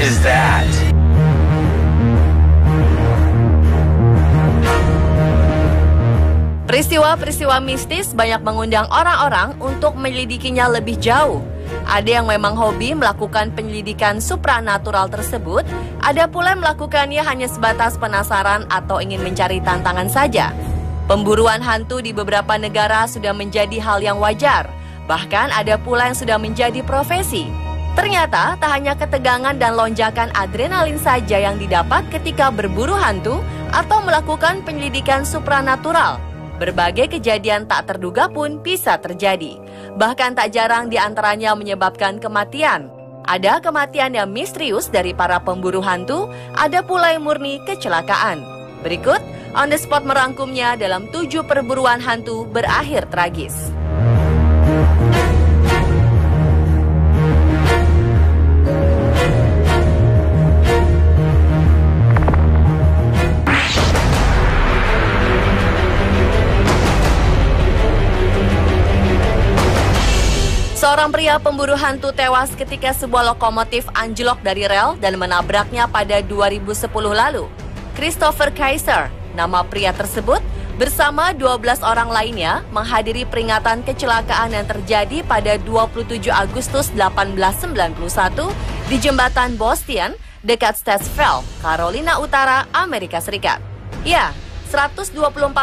is that? Peristiwa-peristiwa mistis banyak mengundang orang-orang untuk menyelidikinya lebih jauh. Ada yang memang hobi melakukan penyelidikan supranatural tersebut, ada pula yang melakukannya hanya sebatas penasaran atau ingin mencari tantangan saja. Pemburuan hantu di beberapa negara sudah menjadi hal yang wajar, bahkan ada pula yang sudah menjadi profesi. Ternyata tak hanya ketegangan dan lonjakan adrenalin saja yang didapat ketika berburu hantu atau melakukan penyelidikan supranatural. Berbagai kejadian tak terduga pun bisa terjadi. Bahkan tak jarang diantaranya menyebabkan kematian. Ada kematian yang misterius dari para pemburu hantu, ada pula yang murni kecelakaan. Berikut, On The Spot merangkumnya dalam 7 perburuan hantu berakhir tragis. Seorang pria pemburu hantu tewas ketika sebuah lokomotif anjlok dari rel dan menabraknya pada 2010 lalu. Christopher Kaiser, nama pria tersebut, bersama 12 orang lainnya menghadiri peringatan kecelakaan yang terjadi pada 27 Agustus 1891 di jembatan Bostian dekat Statesville, Carolina Utara, Amerika Serikat. Ya, 124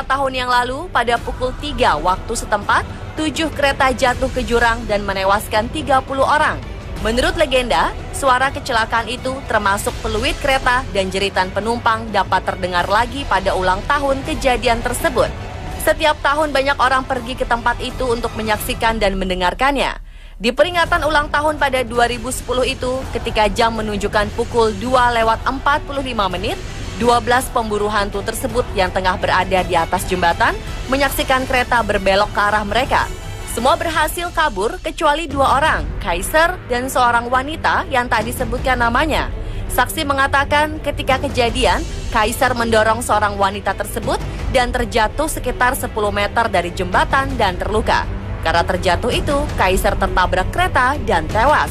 tahun yang lalu pada pukul 3 waktu setempat, 7 kereta jatuh ke jurang dan menewaskan 30 orang. Menurut legenda, suara kecelakaan itu termasuk peluit kereta dan jeritan penumpang dapat terdengar lagi pada ulang tahun kejadian tersebut. Setiap tahun banyak orang pergi ke tempat itu untuk menyaksikan dan mendengarkannya. Di peringatan ulang tahun pada 2010 itu, ketika jam menunjukkan pukul 2:45, 12 pemburu hantu tersebut yang tengah berada di atas jembatan menyaksikan kereta berbelok ke arah mereka. Semua berhasil kabur kecuali 2 orang, Kaiser dan seorang wanita yang tak disebutkan namanya. Saksi mengatakan ketika kejadian, Kaiser mendorong seorang wanita tersebut dan terjatuh sekitar 10 meter dari jembatan dan terluka. Karena terjatuh itu, Kaiser tertabrak kereta dan tewas.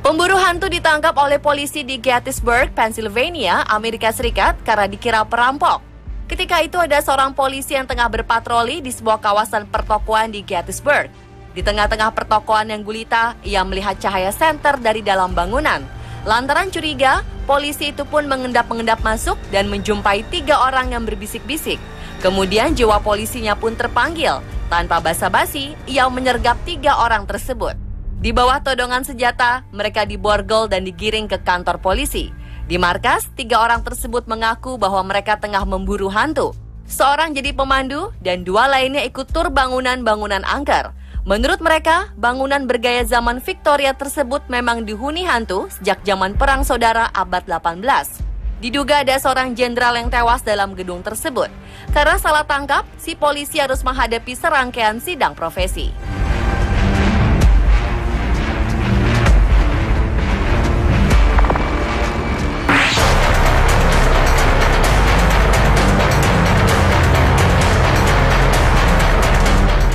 Pemburu hantu ditangkap oleh polisi di Gettysburg, Pennsylvania, Amerika Serikat karena dikira perampok. Ketika itu ada seorang polisi yang tengah berpatroli di sebuah kawasan pertokoan di Gettysburg. Di tengah-tengah pertokoan yang gulita, ia melihat cahaya senter dari dalam bangunan. Lantaran curiga, polisi itu pun mengendap-mengendap masuk dan menjumpai 3 orang yang berbisik-bisik. Kemudian jiwa polisinya pun terpanggil. Tanpa basa-basi, ia menyergap 3 orang tersebut. Di bawah todongan senjata, mereka diborgol dan digiring ke kantor polisi. Di markas, 3 orang tersebut mengaku bahwa mereka tengah memburu hantu. Seorang jadi pemandu dan 2 lainnya ikut tur bangunan-bangunan angker. Menurut mereka, bangunan bergaya zaman Victoria tersebut memang dihuni hantu sejak zaman Perang Saudara abad 18. Diduga ada seorang jenderal yang tewas dalam gedung tersebut. Karena salah tangkap, si polisi harus menghadapi serangkaian sidang profesi.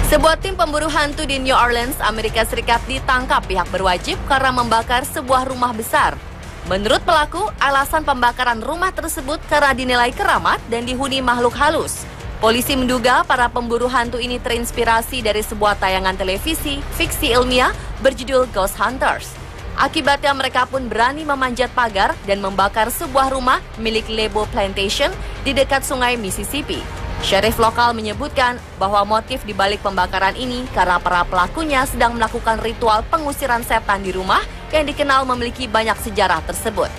Sebuah tim pemburu hantu di New Orleans, Amerika Serikat ditangkap pihak berwajib karena membakar sebuah rumah besar. Menurut pelaku, alasan pembakaran rumah tersebut karena dinilai keramat dan dihuni makhluk halus. Polisi menduga para pemburu hantu ini terinspirasi dari sebuah tayangan televisi fiksi ilmiah berjudul Ghost Hunters. Akibatnya mereka pun berani memanjat pagar dan membakar sebuah rumah milik Lebo Plantation di dekat sungai Mississippi. Sheriff lokal menyebutkan bahwa motif di balik pembakaran ini karena para pelakunya sedang melakukan ritual pengusiran setan di rumah yang dikenal memiliki banyak sejarah tersebut.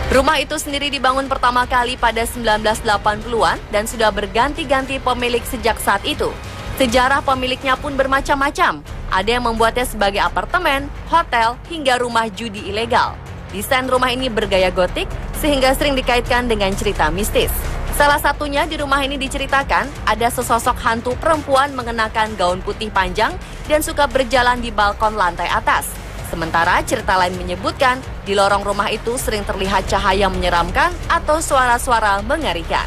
Rumah itu sendiri dibangun pertama kali pada 1980-an dan sudah berganti-ganti pemilik sejak saat itu. Sejarah pemiliknya pun bermacam-macam. Ada yang membuatnya sebagai apartemen, hotel, hingga rumah judi ilegal. Desain rumah ini bergaya gotik sehingga sering dikaitkan dengan cerita mistis. Salah satunya di rumah ini diceritakan ada sesosok hantu perempuan mengenakan gaun putih panjang dan suka berjalan di balkon lantai atas. Sementara cerita lain menyebutkan di lorong rumah itu sering terlihat cahaya menyeramkan atau suara-suara mengerikan.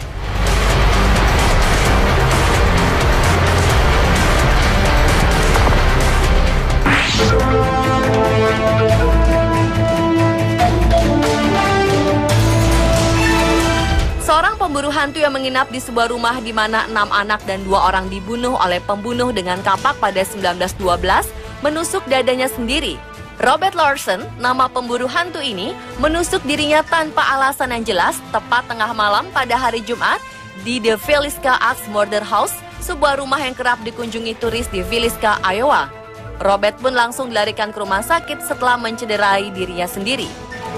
Seorang pemburu hantu yang menginap di sebuah rumah di mana 6 anak dan 2 orang dibunuh oleh pembunuh dengan kapak pada 1912 menusuk dadanya sendiri. Robert Larson, nama pemburu hantu ini, menusuk dirinya tanpa alasan yang jelas tepat tengah malam pada hari Jumat di The Villisca Axe Murder House, sebuah rumah yang kerap dikunjungi turis di Villisca, Iowa. Robert pun langsung dilarikan ke rumah sakit setelah mencederai dirinya sendiri.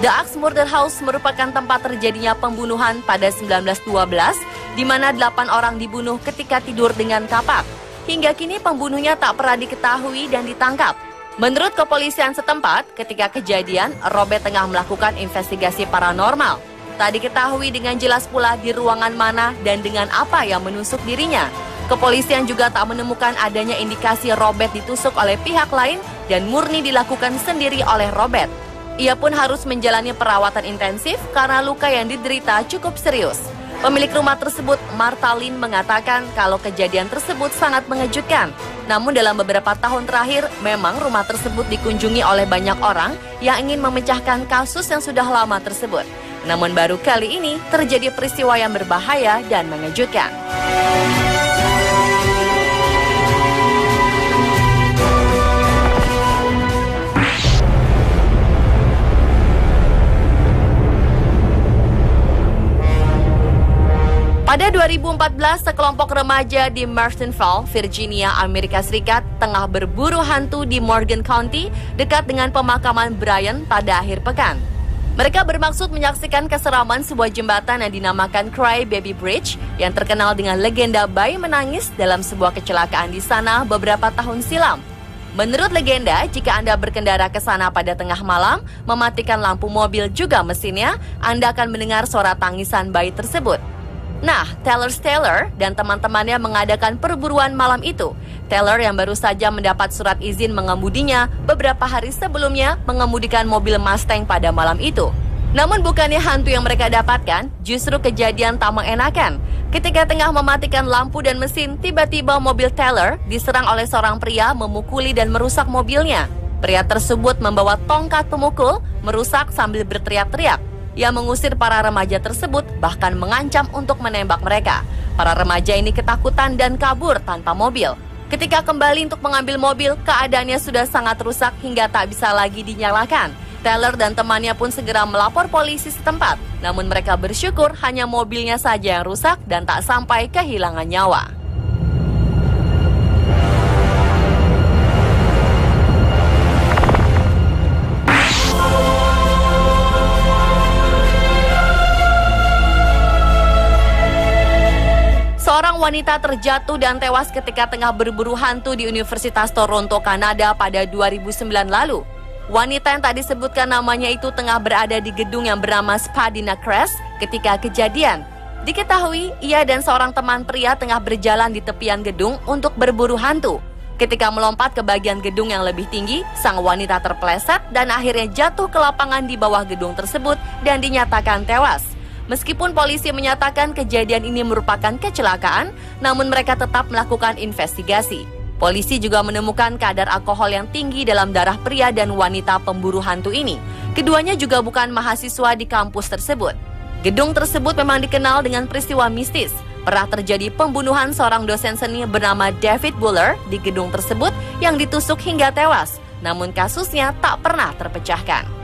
The Axe Murder House merupakan tempat terjadinya pembunuhan pada 1912, di mana 8 orang dibunuh ketika tidur dengan kapak. Hingga kini pembunuhnya tak pernah diketahui dan ditangkap. Menurut kepolisian setempat, ketika kejadian, Robert tengah melakukan investigasi paranormal. Tak diketahui dengan jelas pula di ruangan mana dan dengan apa yang menusuk dirinya. Kepolisian juga tak menemukan adanya indikasi Robert ditusuk oleh pihak lain dan murni dilakukan sendiri oleh Robert. Ia pun harus menjalani perawatan intensif karena luka yang diderita cukup serius. Pemilik rumah tersebut, Martha Lynn, mengatakan kalau kejadian tersebut sangat mengejutkan. Namun dalam beberapa tahun terakhir, memang rumah tersebut dikunjungi oleh banyak orang yang ingin memecahkan kasus yang sudah lama tersebut. Namun baru kali ini terjadi peristiwa yang berbahaya dan mengejutkan. Pada 2014, sekelompok remaja di Mercantile, Virginia, Amerika Serikat tengah berburu hantu di Morgan County dekat dengan pemakaman Brian pada akhir pekan. Mereka bermaksud menyaksikan keseraman sebuah jembatan yang dinamakan Cry Baby Bridge yang terkenal dengan legenda bayi menangis dalam sebuah kecelakaan di sana beberapa tahun silam. Menurut legenda, jika Anda berkendara ke sana pada tengah malam, mematikan lampu mobil juga mesinnya, Anda akan mendengar suara tangisan bayi tersebut. Nah, Taylor dan teman-temannya mengadakan perburuan malam itu. Taylor yang baru saja mendapat surat izin mengemudinya beberapa hari sebelumnya mengemudikan mobil Mustang pada malam itu. Namun bukannya hantu yang mereka dapatkan, justru kejadian tak mengenakan. Ketika tengah mematikan lampu dan mesin, tiba-tiba mobil Taylor diserang oleh seorang pria memukuli dan merusak mobilnya. Pria tersebut membawa tongkat pemukul, merusak sambil berteriak-teriak. Ia mengusir para remaja tersebut, bahkan mengancam untuk menembak mereka. Para remaja ini ketakutan dan kabur tanpa mobil. Ketika kembali untuk mengambil mobil, keadaannya sudah sangat rusak hingga tak bisa lagi dinyalakan. Taylor dan temannya pun segera melapor polisi setempat. Namun mereka bersyukur hanya mobilnya saja yang rusak dan tak sampai kehilangan nyawa. Seorang wanita terjatuh dan tewas ketika tengah berburu hantu di Universitas Toronto, Kanada pada 2009 lalu. Wanita yang tak disebutkan namanya itu tengah berada di gedung yang bernama Spadina Crest ketika kejadian. Diketahui, ia dan seorang teman pria tengah berjalan di tepian gedung untuk berburu hantu. Ketika melompat ke bagian gedung yang lebih tinggi, sang wanita terpeleset dan akhirnya jatuh ke lapangan di bawah gedung tersebut dan dinyatakan tewas. Meskipun polisi menyatakan kejadian ini merupakan kecelakaan, namun mereka tetap melakukan investigasi. Polisi juga menemukan kadar alkohol yang tinggi dalam darah pria dan wanita pemburu hantu ini. Keduanya juga bukan mahasiswa di kampus tersebut. Gedung tersebut memang dikenal dengan peristiwa mistis. Pernah terjadi pembunuhan seorang dosen seni bernama David Buller di gedung tersebut yang ditusuk hingga tewas. Namun kasusnya tak pernah terpecahkan.